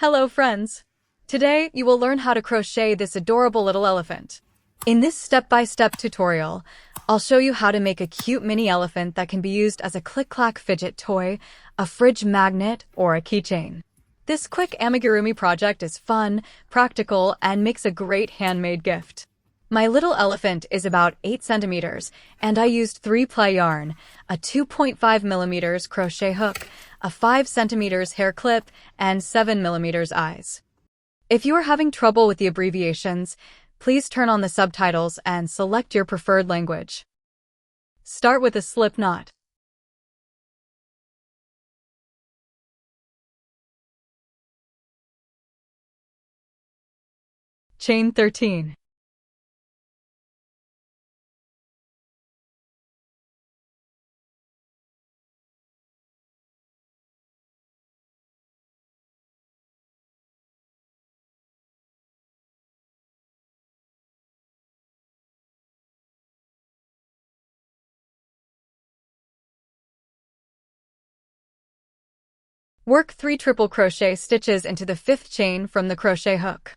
Hello friends! Today you will learn how to crochet this adorable little elephant. In this step-by-step tutorial, I'll show you how to make a cute mini elephant that can be used as a click-clack fidget toy, a fridge magnet, or a keychain. This quick amigurumi project is fun, practical, and makes a great handmade gift. My little elephant is about 8 centimeters, and I used 3-ply yarn, a 2.5 millimeters crochet hook, a 5 centimeters hair clip, and 7 millimeters eyes. If you are having trouble with the abbreviations, please turn on the subtitles and select your preferred language. Start with a slip knot. Chain 13. Work 3 triple crochet stitches into the 5th chain from the crochet hook.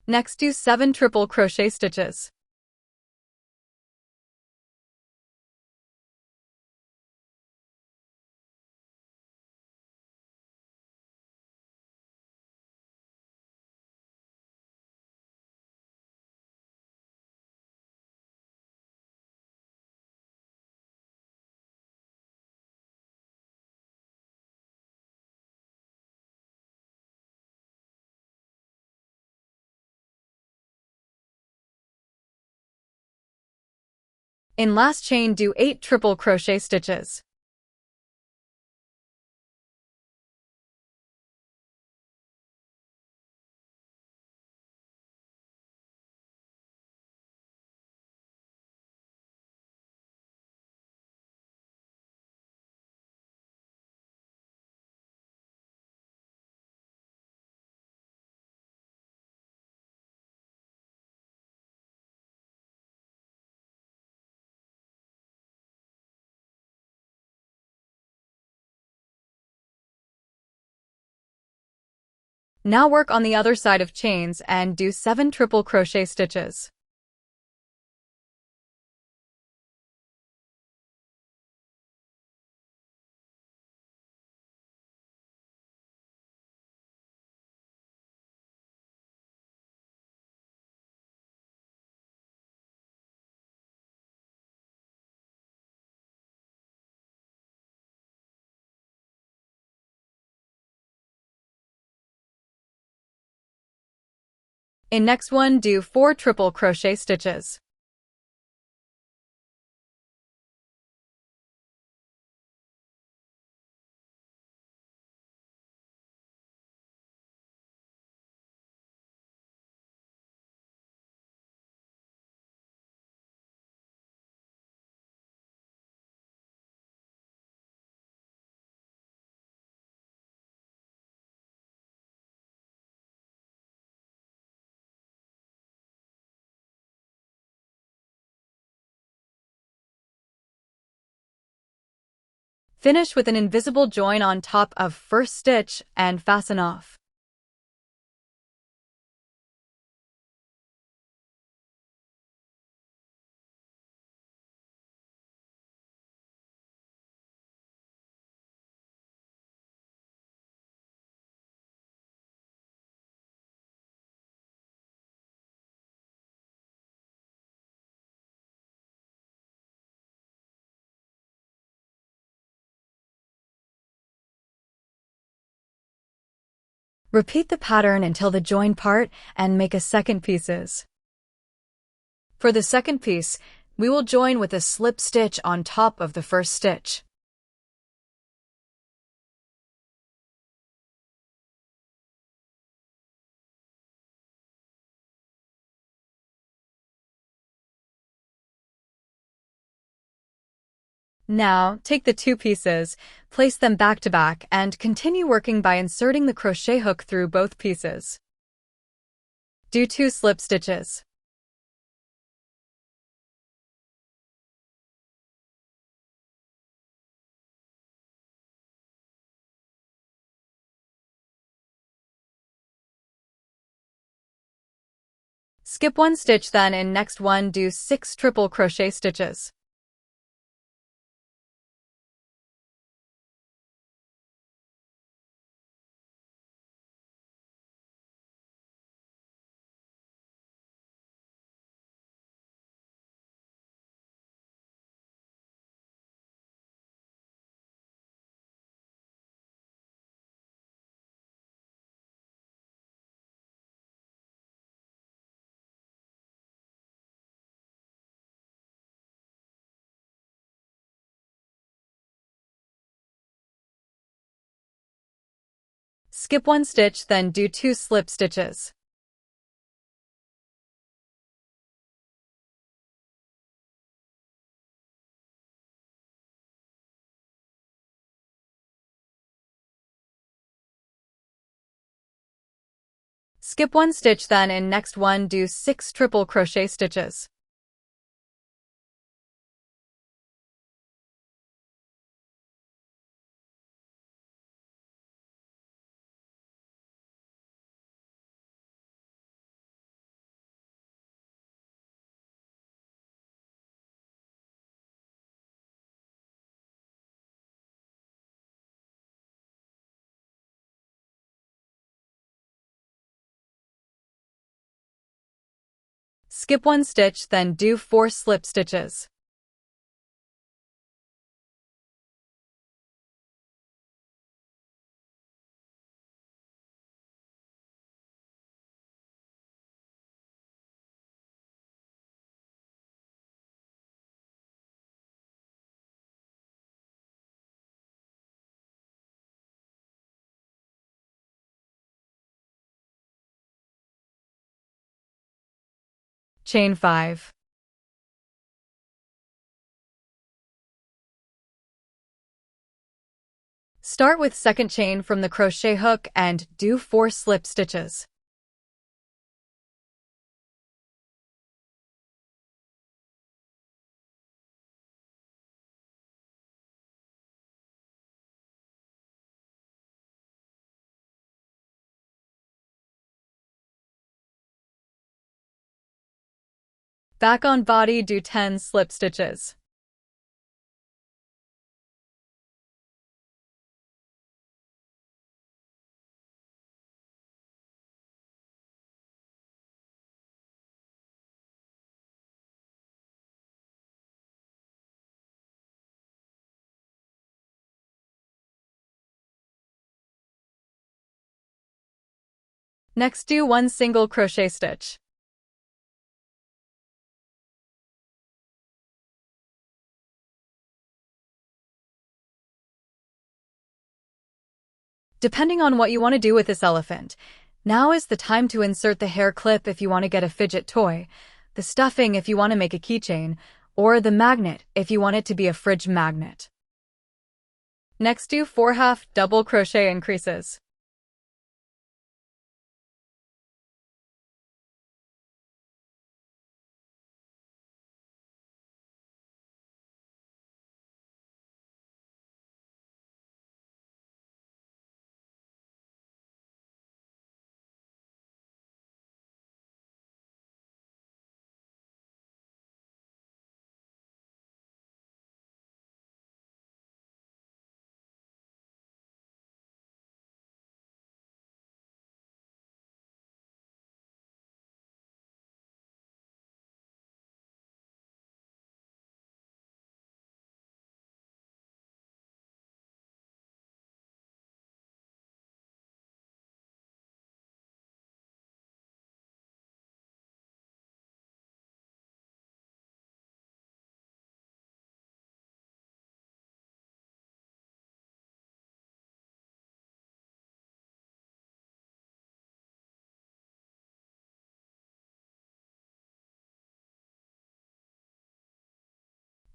Next, do 7 triple crochet stitches. In last chain, do 8 triple crochet stitches. Now work on the other side of chains and do 7 triple crochet stitches. In next one, do 4 triple crochet stitches. Finish with an invisible join on top of first stitch and fasten off. Repeat the pattern until the join part and make a second pieces. For the second piece, we will join with a slip stitch on top of the first stitch. Now, take the two pieces, place them back to back, and continue working by inserting the crochet hook through both pieces. Do 2 slip stitches. Skip 1 stitch, then in next one do 6 triple crochet stitches. Skip 1 stitch, then do 2 slip stitches. Skip 1 stitch, then in next one do 6 triple crochet stitches. Skip 1 stitch, then do 4 slip stitches. Chain 5. Start with second chain from the crochet hook and do 4 slip stitches. Back on body, do 10 slip stitches. Next, do 1 single crochet stitch. Depending on what you want to do with this elephant, now is the time to insert the hair clip if you want to get a fidget toy, the stuffing if you want to make a keychain, or the magnet if you want it to be a fridge magnet. Next, do 4 half double crochet increases.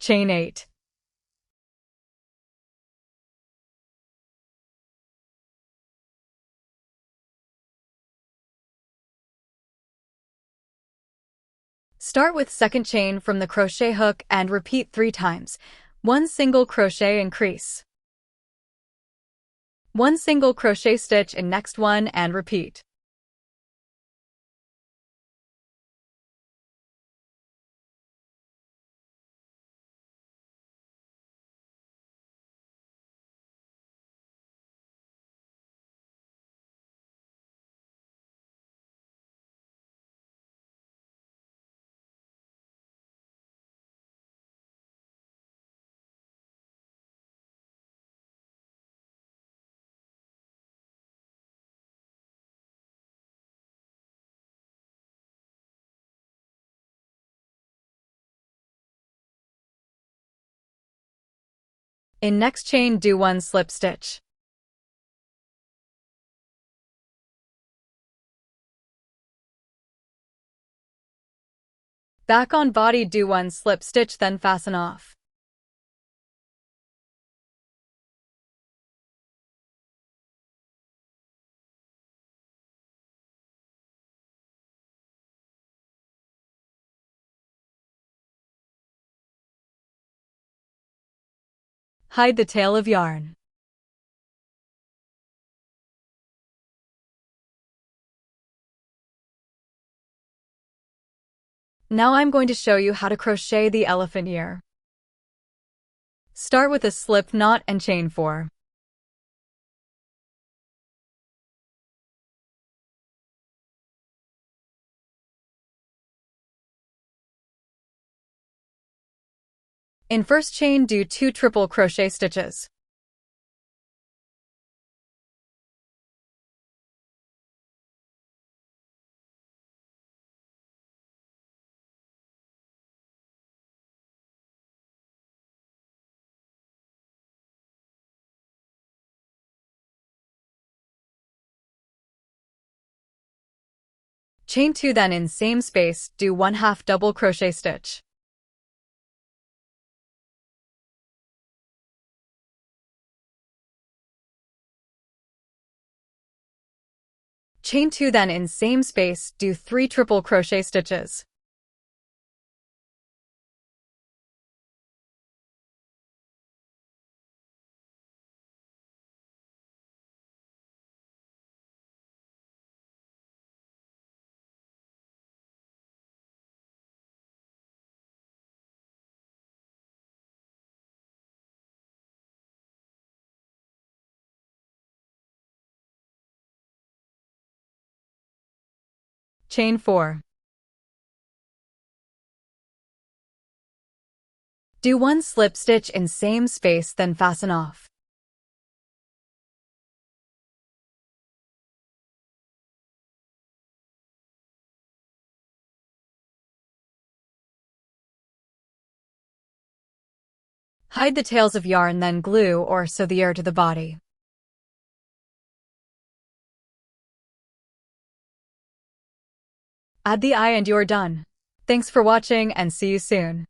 Chain 8. Start with second chain from the crochet hook and repeat 3 times. 1 single crochet increase. 1 single crochet stitch in next one and repeat. In next chain, do 1 slip stitch. Back on body, do 1 slip stitch, then fasten off. Hide the tail of yarn. Now I'm going to show you how to crochet the elephant ear. Start with a slip knot and chain 4. In first chain, do 2 triple crochet stitches. Chain 2, then in same space, do 1/2 double crochet stitch. Chain 2, then in same space, do 3 triple crochet stitches. Chain 4. Do 1 slip stitch in same space, then fasten off. Hide the tails of yarn, then glue or sew the ear to the body. Add the eye and you're done. Thanks for watching and see you soon.